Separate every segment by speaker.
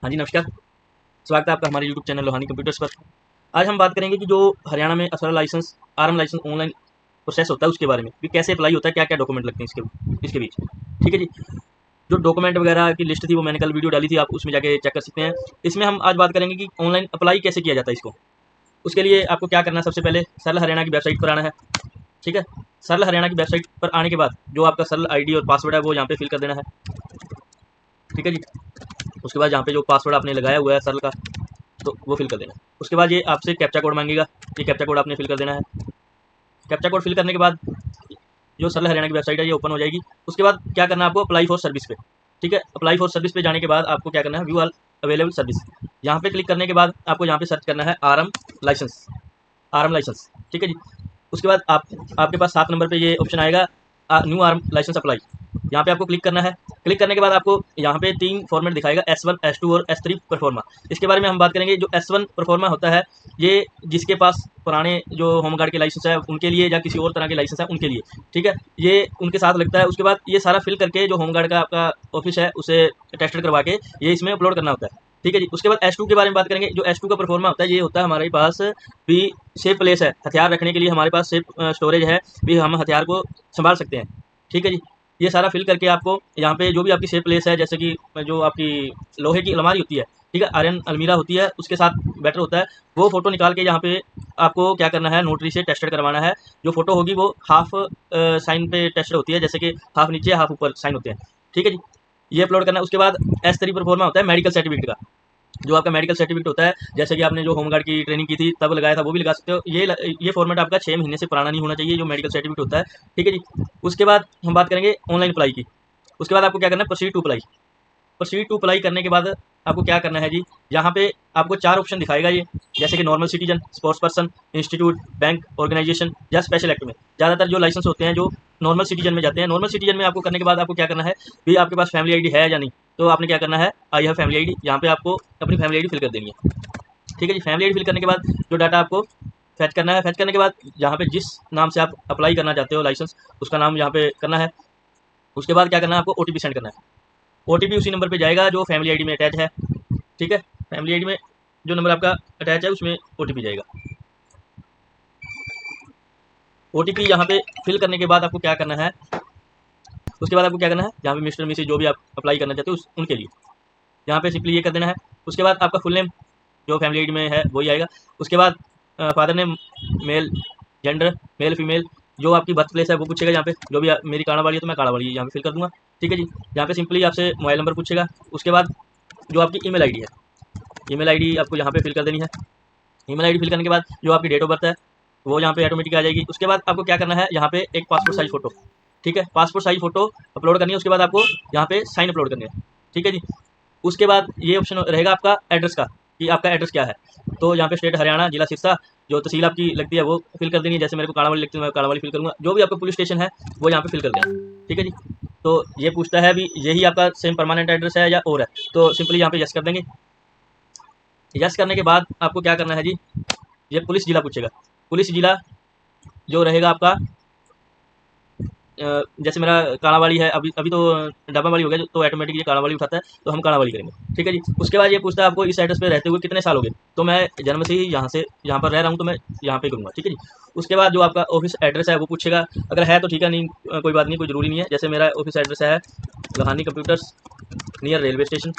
Speaker 1: हाँ जी, नमस्कार। स्वागत है आपका हमारे यूट्यूब चैनल लोहानी कंप्यूटर्स पर। आज हम बात करेंगे कि जो हरियाणा में असरा licence, RM licence online process होता है उसके बारे में, कि कैसे अप्लाई होता है, क्या-क्या डॉक्यूमेंट लगते हैं इसके बीच। ठीक है जी। जो डॉक्यूमेंट वगैरह की लिस्ट थी वो मैंने कल वीडियो डाली थी, आप उसमें जाके चेक कर सकते हैं। इसमें हम आज बात करेंगे कि ऑनलाइन अप्लाई कैसे किया जाता है इसको। उसके लिए आपको क्या करना है, सबसे पहले सरल हरियाणा की वेबसाइट पर आना है। ठीक है। सरल हरियाणा की वेबसाइट पर आने के बाद जो आपका सरल आईडी और पासवर्ड है वो यहाँ पे फिल कर देना है। ठीक है जी। उसके बाद यहाँ पे जो पासवर्ड आपने लगाया हुआ है सरल का, तो वो फिल कर देना है। उसके बाद ये आपसे कैप्चा कोड मांगेगा, ये कैप्चा कोड आपने फिल कर देना है। कैप्चा कोड फिल करने के बाद जो सरल हरियाणा की वेबसाइट है ये ओपन हो जाएगी। उसके बाद क्या करना है आपको, अप्लाई फॉर सर्विस पे। ठीक है। अप्लाई फॉर सर्विस पे जाने के बाद आपको क्या करना है, व्यू ऑल अवेलेबल सर्विस, यहाँ पे क्लिक करने के बाद आपको यहाँ पे सर्च करना है आरएम लाइसेंस। RM licence. ठीक है जी। उसके बाद आपके पास 7 नंबर पे ये ऑप्शन आएगा, न्यू आरएम लाइसेंस अप्लाई। यहाँ पे आपको क्लिक करना है। क्लिक करने के बाद आपको यहाँ पे 3 फॉर्मेट दिखाएगा, S1, S2 और S3 परफॉर्मा। इसके बारे में हम बात करेंगे। जो S1 परफॉर्मा होता है, ये जिसके पास पुराने जो होमगार्ड के लाइसेंस है उनके लिए, या किसी और तरह के लाइसेंस है उनके लिए। ठीक है। ये उनके साथ लगता है। उसके बाद ये सारा फिल करके जो होमगार्ड का आपका ऑफिस है उसे टेस्टेड करवा के ये इसमें अपलोड करना होता है। ठीक है जी। उसके बाद S2 के बारे में बात करेंगे। जो S2 का परफॉर्मा होता है, ये होता है हमारे पास भी सेफ प्लेस है, हथियार रखने के लिए हमारे पास सेफ स्टोरेज है, भी हम हथियार को संभाल सकते हैं। ठीक है जी। ये सारा फिल करके आपको यहाँ पे जो भी आपकी सेफ प्लेस है, जैसे कि जो आपकी लोहे की अलमारी होती है, ठीक है, आयरन अलमीरा होती है, उसके साथ बेटर होता है, वो फोटो निकाल के यहाँ पे आपको क्या करना है, नोटरी से टेस्टेड करवाना है। जो फोटो होगी वो हाफ साइन पे टेस्टेड होती है, जैसे कि हाफ नीचे हाफ ऊपर साइन होते हैं। ठीक है जी। ये अपलोड करना है। उसके बाद S3 परफॉर्मा होता है मेडिकल सर्टिफिकेट का। जो आपका मेडिकल सर्टिफिकेट होता है, जैसे कि आपने जो होमगार्ड की ट्रेनिंग की थी तब लगाया था, वो भी लगा सकते हो। ये फॉर्मेट आपका 6 महीने से पुराना नहीं होना चाहिए, जो मेडिकल सर्टिफिकेट होता है। ठीक है जी। उसके बाद हम बात करेंगे ऑनलाइन अप्लाई की। उसके बाद आपको क्या करना है, proceed to apply. Proceed to apply करने के बाद आपको क्या करना है जी, यहाँ पे आपको 4 ऑप्शन दिखाएगा ये, जैसे कि normal citizen, sports person, institute, bank, organisation या स्पेशल एक्ट में। ज़्यादातर जो लाइसेंस होते हैं जो नॉर्मल सिटीजन में जाते हैं। नॉर्मल सिटीजन में आपको करने के बाद आपको क्या करना है, भी आपके पास फैमिली आईडी है या नहीं, तो आपने क्या करना है, आई हैव फैमिली आईडी, यहाँ पे आपको अपनी फैमिली आईडी फिल कर देनी है। ठीक है जी। फैमिली आईडी फिल करने के बाद जो डाटा आपको फैच करना है, फैच करने के बाद यहाँ पे जिस नाम से आप अप्लाई करना चाहते हो लाइसेंस, उसका नाम यहाँ पे करना है। उसके बाद क्या करना है, आपको OTP सेंड करना है। OTP उसी नंबर पे जाएगा जो फैमिली आईडी में अटैच है। ठीक है। फैमिली आईडी में जो नंबर आपका अटैच है उसमें OTP जाएगा। OTP यहाँ पे फिल करने के बाद आपको क्या करना है, उसके बाद आपको क्या करना है, यहाँ पे मिस्टर मिसेज जो भी आप अप्लाई करना चाहते हो उनके लिए यहाँ पे सिंपली ये कर देना है। उसके बाद आपका फुल नेम जो फैमिली आईडी में है वही आएगा। उसके बाद father name, male, gender male female, जो आपकी बर्थ प्लेस है वो पूछेगा। यहाँ पे जो भी मेरी काड़ावाड़ी है तो मैं काड़ावाड़ी यहाँ पे फिल कर दूंगा। ठीक है जी। यहाँ पे सिंपली आपसे मोबाइल नंबर पूछेगा। उसके बाद जो आपकी ईमेल आईडी है, ईमेल आईडी आपको यहाँ पे फिल कर देनी है। ईमेल आईडी फिल करने के बाद जो आपकी डेट ऑफ बर्थ है वो यहाँ पे ऑटोमेटिक आ जाएगी। उसके बाद आपको क्या करना है, यहाँ पे एक पासपोर्ट साइज फोटो, ठीक है, पासपोर्ट साइज फोटो अपलोड करनी है। उसके बाद आपको यहाँ पे साइन अपलोड करनी है। ठीक है जी। उसके बाद ये ऑप्शन रहेगा आपका एड्रेस का, कि आपका एड्रेस क्या है। तो यहाँ पे स्टेट हरियाणा, जिला सिरसा, जो तहसील आपकी लगती है वो फिल कर देनी है। जैसे मेरे को काड़ावाली लगती है, मैं काड़ावाली फिल करूँगा। जो भी आपका पुलिस स्टेशन है वो यहाँ पे फिल कर देना। ठीक है जी। तो ये पूछता है भी यही आपका सेम परमानेंट एड्रेस है या और है, तो सिंपली यहाँ पे यस कर देंगे। यस करने के बाद आपको क्या करना है जी, ये पुलिस जिला पूछेगा। पुलिस जिला जो रहेगा आपका, जैसे मेरा काड़ावाली है, अभी अभी तो डब्बावाली हो गया, तो ऑटोमेटिक ये काड़ावाली उठाता है, तो हम काड़ावाली करेंगे। ठीक है जी। उसके बाद ये पूछता है आपको इस एड्रेस पे रहते हुए कितने साल हो गए, तो मैं जन्म से ही यहाँ पर रह रहा हूँ, तो मैं यहाँ पे करूँगा। ठीक है जी। उसके बाद जो आपका ऑफिस एड्रेस है वो पूछेगा। अगर है तो ठीक है, नहीं कोई बात नहीं, कोई ज़रूरी नहीं है। जैसे मेरा ऑफिस एड्रेस है Lohani computers, near railway station,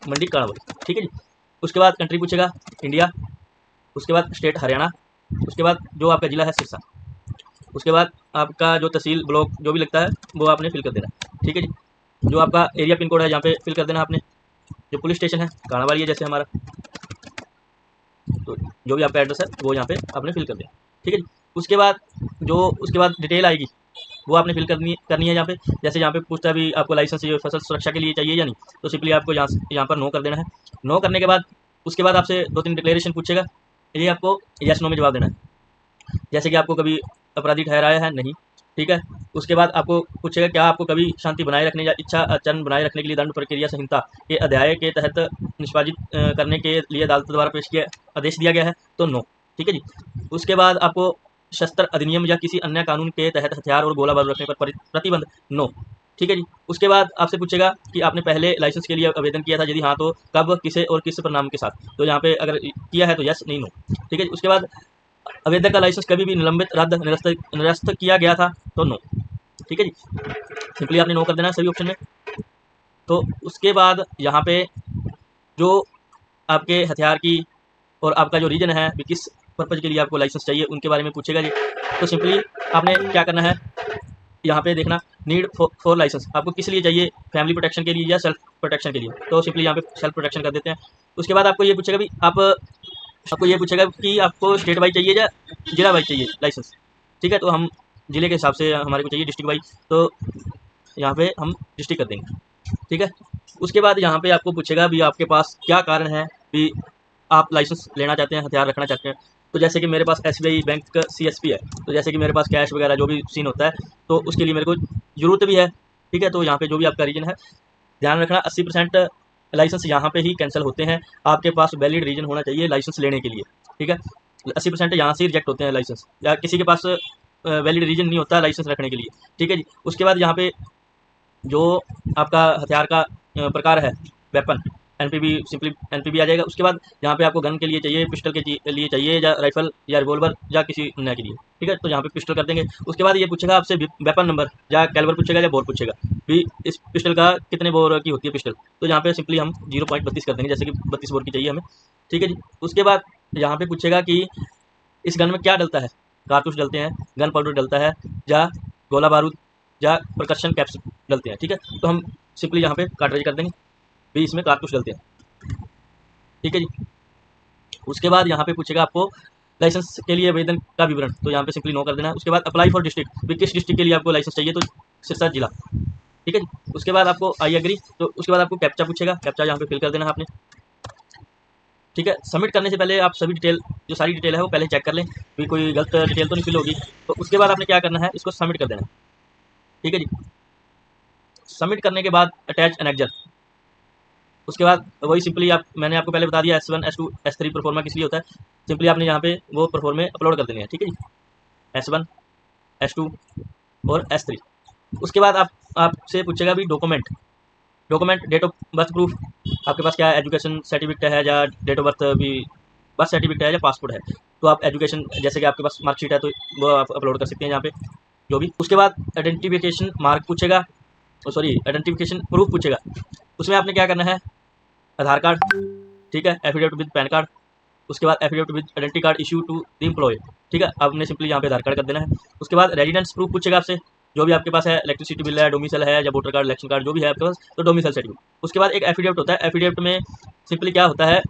Speaker 1: Mandi, Kadawali. ठीक है जी। उसके बाद कंट्री पूछेगा, इंडिया। उसके बाद स्टेट हरियाणा। उसके बाद जो आपका ज़िला है सिरसा। उसके बाद आपका जो तहसील ब्लॉक जो भी लगता है वो आपने फिल कर देना। ठीक है जी। जो आपका एरिया पिन कोड है यहाँ पे फिल कर देना आपने। जो पुलिस स्टेशन है काड़ावाली है जैसे हमारा, तो जो भी आपका एड्रेस है वो यहाँ पे आपने फिल कर देना। ठीक है जी। उसके बाद डिटेल आएगी वो आपने फिल करनी है यहाँ पे। जैसे यहाँ पे पूछता है भी आपको लाइसेंस ये फसल सुरक्षा के लिए चाहिए या नहीं, तो सिंपली आपको यहाँ पर नो कर देना है। नो करने के बाद उसके बाद आपसे 2-3 डिक्लेरेशन पूछेगा, ये आपको यस नो में जवाब देना है। जैसे कि आपको कभी अपराधी ठहराया है, नहीं। ठीक है। उसके बाद आपको पूछेगा क्या आपको कभी शांति बनाए रखने या इच्छा आचरण बनाए रखने के लिए दंड प्रक्रिया संहिता के अध्याय के तहत निष्पादित करने के लिए अदालत द्वारा पेश किया आदेश दिया गया है, तो नो। ठीक है जी। उसके बाद आपको शस्त्र अधिनियम या किसी अन्य कानून के तहत हथियार और गोला बारूद रखने पर प्रतिबंध, नो। ठीक है जी। उसके बाद आपसे पूछेगा कि आपने पहले लाइसेंस के लिए आवेदन किया था, यदि हाँ तो कब, किसे और किस परिणाम के साथ। तो यहाँ पे अगर किया है तो यस, नहीं, नो। ठीक है जी। उसके बाद आवेदक का लाइसेंस कभी भी निलंबित, रद्द, निरस्त किया गया था तो नो। ठीक है जी। सिंपली आपने नो कर देना है सभी ऑप्शन में। तो उसके बाद यहाँ पे जो आपके हथियार की और आपका जो रीजन है, किस पर्पज़ के लिए आपको लाइसेंस चाहिए, उनके बारे में पूछेगा जी। तो सिंपली आपने क्या करना है, यहाँ पे देखना नीड फॉर लाइसेंस, आपको किस लिए चाहिए, फैमिली प्रोटेक्शन के लिए या सेल्फ प्रोटेक्शन के लिए। तो सिंपली यहाँ पे सेल्फ प्रोटेक्शन कर देते हैं। उसके बाद आपको ये पूछेगा भी आपको ये पूछेगा कि आपको स्टेट वाइज चाहिए या जिला वाइज चाहिए लाइसेंस। ठीक है, तो हम जिले के हिसाब से हमारे को चाहिए, डिस्ट्रिक्ट वाइज, तो यहाँ पे हम डिस्ट्रिक्ट कर देंगे। ठीक है। उसके बाद यहाँ पे आपको पूछेगा भी आपके पास क्या कारण है भी आप लाइसेंस लेना चाहते हैं, हथियार रखना चाहते हैं। तो जैसे कि मेरे पास SBI बैंक का CSP है, तो जैसे कि मेरे पास कैश वगैरह जो भी सीन होता है, तो उसके लिए मेरे को ज़रूरत भी है। ठीक है, तो यहाँ पे जो भी आपका रीजन है ध्यान रखना, 80% लाइसेंस यहाँ पे ही कैंसिल होते हैं। आपके पास वैलिड रीजन होना चाहिए लाइसेंस लेने के लिए। ठीक है, 80% यहाँ से रिजेक्ट होते हैं लाइसेंस, या किसी के पास वैलिड रीजन नहीं होता लाइसेंस रखने के लिए। ठीक है जी। उसके बाद यहाँ पे जो आपका हथियार का प्रकार है, वेपन, NPV, सिंपली NPV आ जाएगा। उसके बाद यहाँ पे आपको गन के लिए चाहिए, पिस्टल के लिए चाहिए, या राइफल या रिवॉल्वर, या किसी अन्य के लिए। ठीक है, तो यहाँ पे पिस्टल कर देंगे। उसके बाद ये पूछेगा आपसे वेपन नंबर, या कैलिबर पूछेगा, या बोर पूछेगा भी इस पिस्टल का कितने बोर की होती है पिस्टल। तो यहाँ पे सिंपली हम 0.32 कर देंगे, जैसे कि 32 बोर की चाहिए हमें। ठीक है जी। उसके बाद यहाँ पे पूछेगा कि इस गन में क्या डलता है, कारतूस डलते हैं, गन पाउडर डलता है, या गोला बारूद, या परकशन कैप्स डलते हैं। ठीक है, तो हम सिंपली यहाँ पे कार्ट्रिज कर देंगे भी इसमें कारतूस डलते हैं। ठीक है जी। उसके बाद यहाँ पे पूछेगा आपको लाइसेंस के लिए आवेदन का विवरण, तो यहाँ पे सिंपली नो कर देना है। उसके बाद अप्लाई फॉर डिस्ट्रिक्ट, भी किस डिस्ट्रिक्ट के लिए आपको लाइसेंस चाहिए, तो सिरसा जिला। ठीक है जी। उसके बाद आपको आई एग्री, तो उसके बाद आपको कैप्चा पूछेगा, कैप्चा यहाँ पे फिल कर देना है आपने। ठीक है, सबमिट करने से पहले आप सभी डिटेल, जो सारी डिटेल है वो पहले चेक कर लें भी कोई गलत डिटेल तो नहीं फिल होगी। तो उसके बाद आपने क्या करना है, इसको सबमिट कर देना है। ठीक है जी। सबमिट करने के बाद अटैच एनेक्जर, उसके बाद वही सिंपली मैंने आपको पहले बता दिया S1 S2 S3 परफॉर्मा किस लिए होता है, सिंपली आपने यहाँ पे वो परफॉर्मे अपलोड कर देने हैं। ठीक है जी, S1 S2 और S3। उसके बाद आपसे पूछेगा भी document date of birth proof, आपके पास क्या एजुकेशन सर्टिफिकेट है, या डेट ऑफ बर्थ भी बर्थ सर्टिफिकेट है, या पासपोर्ट है। तो आप एजुकेशन, जैसे कि आपके पास मार्कशीट है, तो वो आप अपलोड कर सकते हैं यहाँ पे जो भी। उसके बाद आइडेंटिफिकेशन मार्क पूछेगा, सॉरी आइडेंटिफिकेशन प्रूफ पूछेगा। उसमें आपने क्या करना है, आधार कार्ड, ठीक है, एफिडेविट विद पैन कार्ड, उसके बाद affidavit with identity card issue to the employ. ठीक है, आपने सिंपली यहाँ पे आधार कार्ड कर देना है। उसके बाद रेजिडेंस प्रूफ पूछेगा आपसे, जो भी आपके पास है, इलेक्ट्रिसिटी बिल है, डोमिसाइल है, या वोटर कार्ड, इलेक्शन कार्ड, जो भी है आपके पास, तो डोमिसाइल सर्टिफिकेट। उसके बाद एक एफिडेविट होता है, एफिडेविट में सिंपली क्या होता है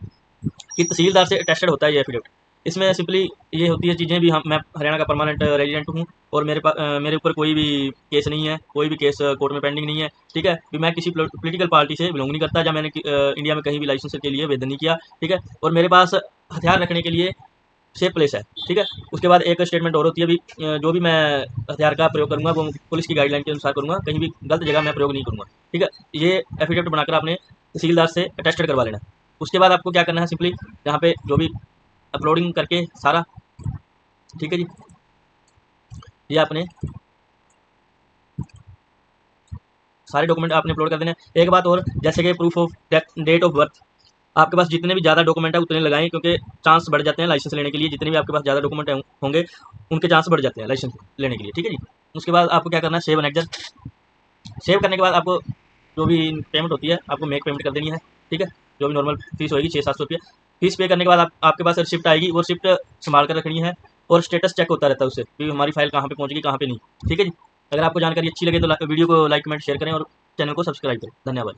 Speaker 1: कि तहसीलदार से अटेस्टेड होता है ये एफिडेविट। इसमें सिंपली ये होती है चीज़ें भी, मैं हरियाणा का परमानेंट रेजिडेंट हूँ, और मेरे ऊपर कोई भी केस नहीं है, कोई भी केस कोर्ट में पेंडिंग नहीं है। ठीक है, भी मैं किसी पॉलिटिकल पार्टी से बिलोंग नहीं करता, या मैंने इंडिया में कहीं भी लाइसेंस के लिए आवेदन नहीं किया। ठीक है, और मेरे पास हथियार रखने के लिए सेफ प्लेस है। ठीक है, उसके बाद एक स्टेटमेंट और होती है भी, जो भी मैं हथियार का प्रयोग करूँगा वो पुलिस की गाइडलाइन के अनुसार करूँगा, कहीं भी गलत जगह मैं प्रयोग नहीं करूँगा। ठीक है, ये एफिडेविट बनाकर आपने तहसीलदार से अटेस्टेड करवा लेना। उसके बाद आपको क्या करना है, सिंपली यहाँ पे जो भी अपलोडिंग करके सारा, ठीक है जी, ये आपने सारे डॉक्यूमेंट आपने अपलोड कर देने। एक बात और, जैसे कि proof of date of birth, आपके पास जितने भी ज़्यादा डॉक्यूमेंट है उतने लगाएं, क्योंकि चांस बढ़ जाते हैं लाइसेंस लेने के लिए, जितने भी आपके पास ज़्यादा डॉक्यूमेंट होंगे उनके चांस बढ़ जाते हैं लाइसेंस लेने के लिए। ठीक है जी। उसके बाद आपको क्या करना है, सेव एनेक्जर। सेव करने के बाद आपको जो भी पेमेंट होती है आपको मेक पेमेंट कर देनी है। ठीक है, जो भी नॉर्मल फीस होगी 600-700 रुपये। फीस पे करने के बाद आपके पास रिसिप्ट आएगी, वो रिसिप्ट संभाल कर रखनी है, और स्टेटस चेक होता रहता है उससे कि हमारी फाइल कहाँ पे पहुँच गई, कहाँ पे नहीं। ठीक है जी। अगर आपको जानकारी अच्छी लगे तो वीडियो को लाइक, कमेंट, शेयर करें, और चैनल को सब्सक्राइब करें। धन्यवाद।